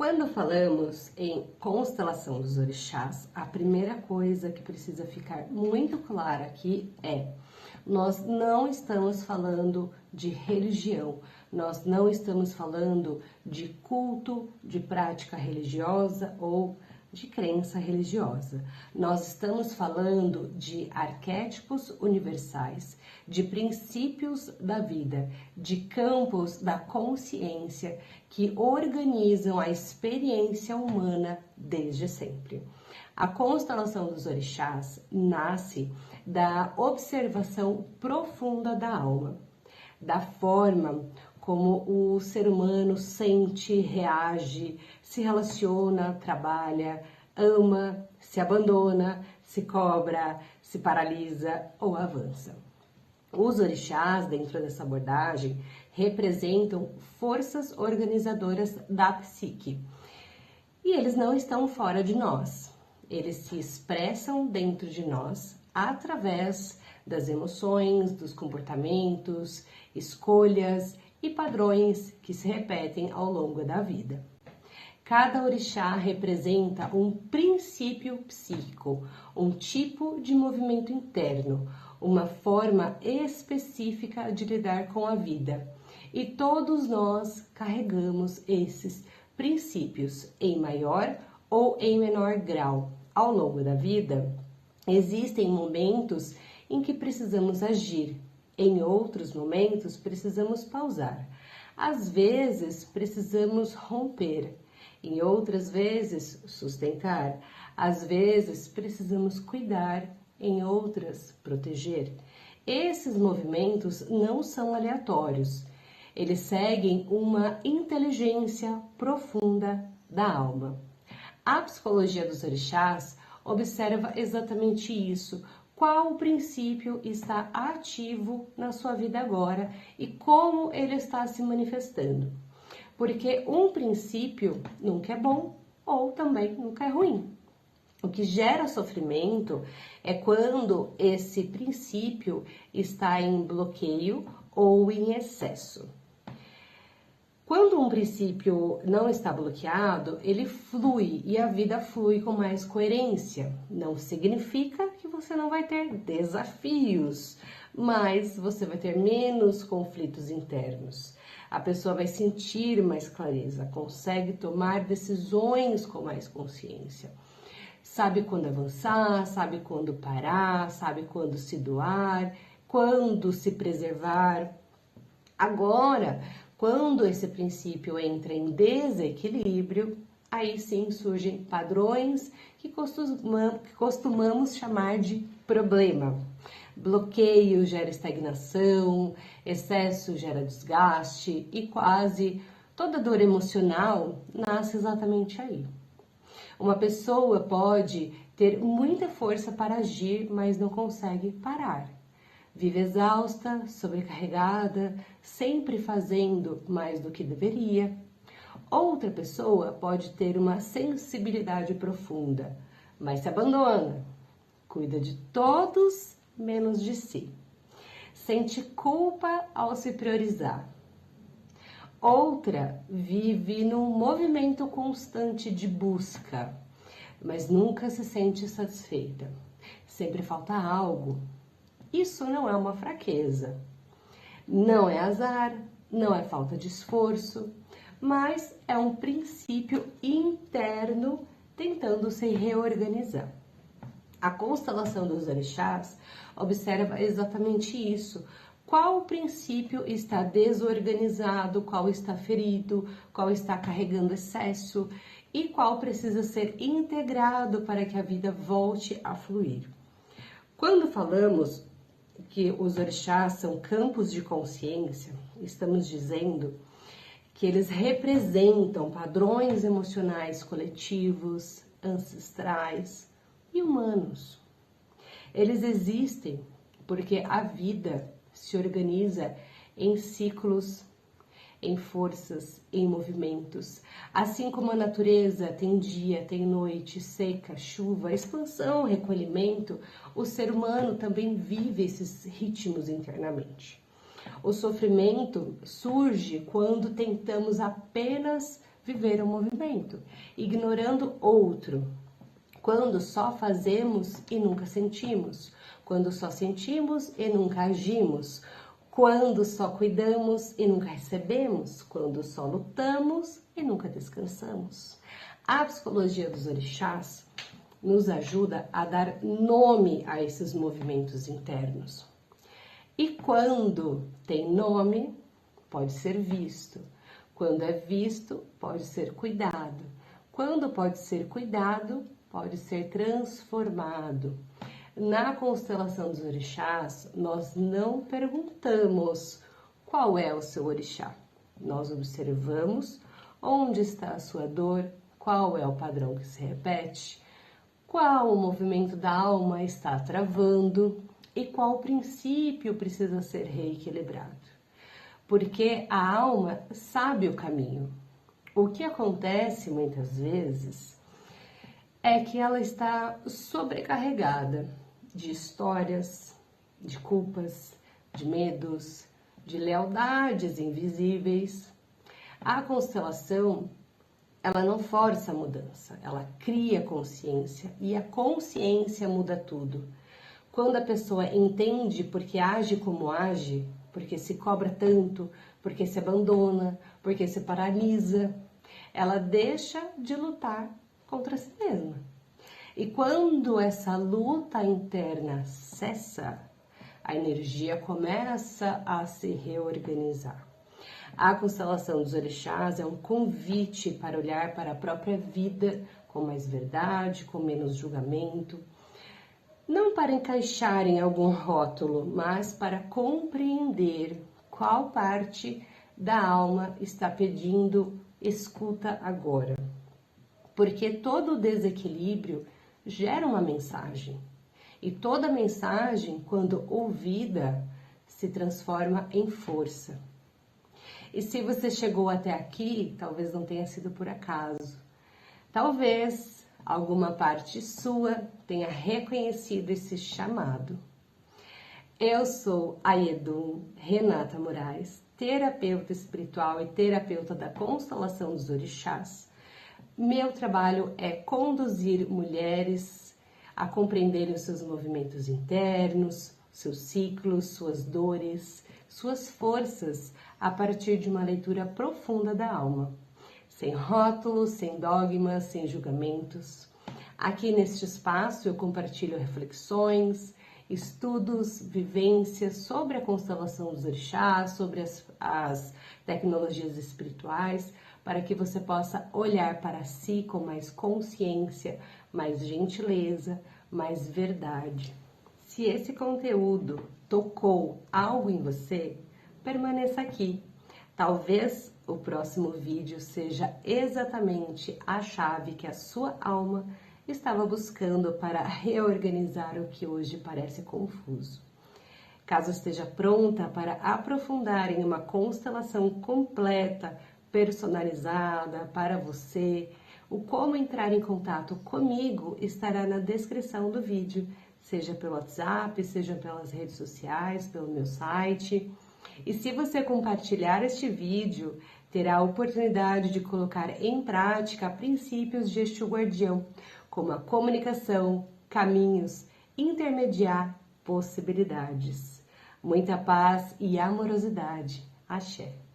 Quando falamos em constelação dos orixás, a primeira coisa que precisa ficar muito clara aqui é: nós não estamos falando de religião, nós não estamos falando de culto, de prática religiosa ou de crença religiosa. Nós estamos falando de arquétipos universais, de princípios da vida, de campos da consciência que organizam a experiência humana desde sempre. A constelação dos orixás nasce da observação profunda da alma, da forma como o ser humano sente, reage, se relaciona, trabalha, ama, se abandona, se cobra, se paralisa ou avança. Os orixás, dentro dessa abordagem, representam forças organizadoras da psique. E eles não estão fora de nós. Eles se expressam dentro de nós através das emoções, dos comportamentos, escolhas e padrões que se repetem ao longo da vida. Cada orixá representa um princípio psíquico, um tipo de movimento interno, uma forma específica de lidar com a vida. E todos nós carregamos esses princípios em maior ou em menor grau. Ao longo da vida, existem momentos em que precisamos agir. Em outros momentos, precisamos pausar. Às vezes, precisamos romper. Em outras vezes, sustentar. Às vezes, precisamos cuidar. Em outras, proteger. Esses movimentos não são aleatórios. Eles seguem uma inteligência profunda da alma. A psicologia dos orixás observa exatamente isso. Qual princípio está ativo na sua vida agora e como ele está se manifestando. Porque um princípio nunca é bom ou também nunca é ruim. O que gera sofrimento é quando esse princípio está em bloqueio ou em excesso. Quando um princípio não está bloqueado, ele flui e a vida flui com mais coerência. Não significa que você não vai ter desafios, mas você vai ter menos conflitos internos. A pessoa vai sentir mais clareza, consegue tomar decisões com mais consciência. Sabe quando avançar, sabe quando parar, sabe quando se doar, quando se preservar. Agora, quando esse princípio entra em desequilíbrio, aí sim surgem padrões que costumamos chamar de problema. Bloqueio gera estagnação, excesso gera desgaste e quase toda dor emocional nasce exatamente aí. Uma pessoa pode ter muita força para agir, mas não consegue parar. Vive exausta, sobrecarregada, sempre fazendo mais do que deveria. Outra pessoa pode ter uma sensibilidade profunda, mas se abandona, cuida de todos menos de si. Sente culpa ao se priorizar. Outra vive num movimento constante de busca, mas nunca se sente satisfeita. Sempre falta algo. Isso não é uma fraqueza, não é azar, não é falta de esforço, mas é um princípio interno tentando se reorganizar. A constelação dos orixás observa exatamente isso. Qual princípio está desorganizado, qual está ferido, qual está carregando excesso e qual precisa ser integrado para que a vida volte a fluir. Quando falamos que os orixás são campos de consciência, estamos dizendo que eles representam padrões emocionais coletivos, ancestrais e humanos. Eles existem porque a vida se organiza em ciclos, em forças, em movimentos. Assim como a natureza tem dia, tem noite, seca, chuva, expansão, recolhimento, o ser humano também vive esses ritmos internamente. O sofrimento surge quando tentamos apenas viver o movimento, ignorando outro. Quando só fazemos e nunca sentimos, quando só sentimos e nunca agimos, quando só cuidamos e nunca recebemos, quando só lutamos e nunca descansamos. A psicologia dos orixás nos ajuda a dar nome a esses movimentos internos. E quando tem nome, pode ser visto. Quando é visto, pode ser cuidado. Quando pode ser cuidado, pode ser transformado. Na constelação dos orixás, nós não perguntamos qual é o seu orixá. Nós observamos onde está a sua dor, qual é o padrão que se repete, qual o movimento da alma está travando e qual princípio precisa ser reequilibrado. Porque a alma sabe o caminho. O que acontece muitas vezes é que ela está sobrecarregada de histórias, de culpas, de medos, de lealdades invisíveis. A constelação, ela não força a mudança, ela cria consciência e a consciência muda tudo. Quando a pessoa entende porque age como age, porque se cobra tanto, porque se abandona, porque se paralisa, ela deixa de lutar contra si mesma. E quando essa luta interna cessa, a energia começa a se reorganizar. A constelação dos orixás é um convite para olhar para a própria vida com mais verdade, com menos julgamento. Não para encaixar em algum rótulo, mas para compreender qual parte da alma está pedindo escuta agora. Porque todo desequilíbrio gera uma mensagem. E toda mensagem, quando ouvida, se transforma em força. E se você chegou até aqui, talvez não tenha sido por acaso. Talvez alguma parte sua tenha reconhecido esse chamado. Eu sou a Yedum Renata Moraes, terapeuta espiritual e terapeuta da constelação dos orixás. Meu trabalho é conduzir mulheres a compreenderem os seus movimentos internos, seus ciclos, suas dores, suas forças, a partir de uma leitura profunda da alma. Sem rótulos, sem dogmas, sem julgamentos. Aqui neste espaço eu compartilho reflexões, estudos, vivências sobre a constelação dos orixás, sobre as tecnologias espirituais, para que você possa olhar para si com mais consciência, mais gentileza, mais verdade. Se esse conteúdo tocou algo em você, permaneça aqui. Talvez o próximo vídeo seja exatamente a chave que a sua alma estava buscando para reorganizar o que hoje parece confuso. Caso esteja pronta para aprofundar em uma constelação completa, personalizada para você, o como entrar em contato comigo estará na descrição do vídeo, seja pelo WhatsApp, seja pelas redes sociais, pelo meu site. E se você compartilhar este vídeo, terá a oportunidade de colocar em prática princípios de Exu Guardião, como a comunicação, caminhos, intermediar possibilidades. Muita paz e amorosidade. Axé.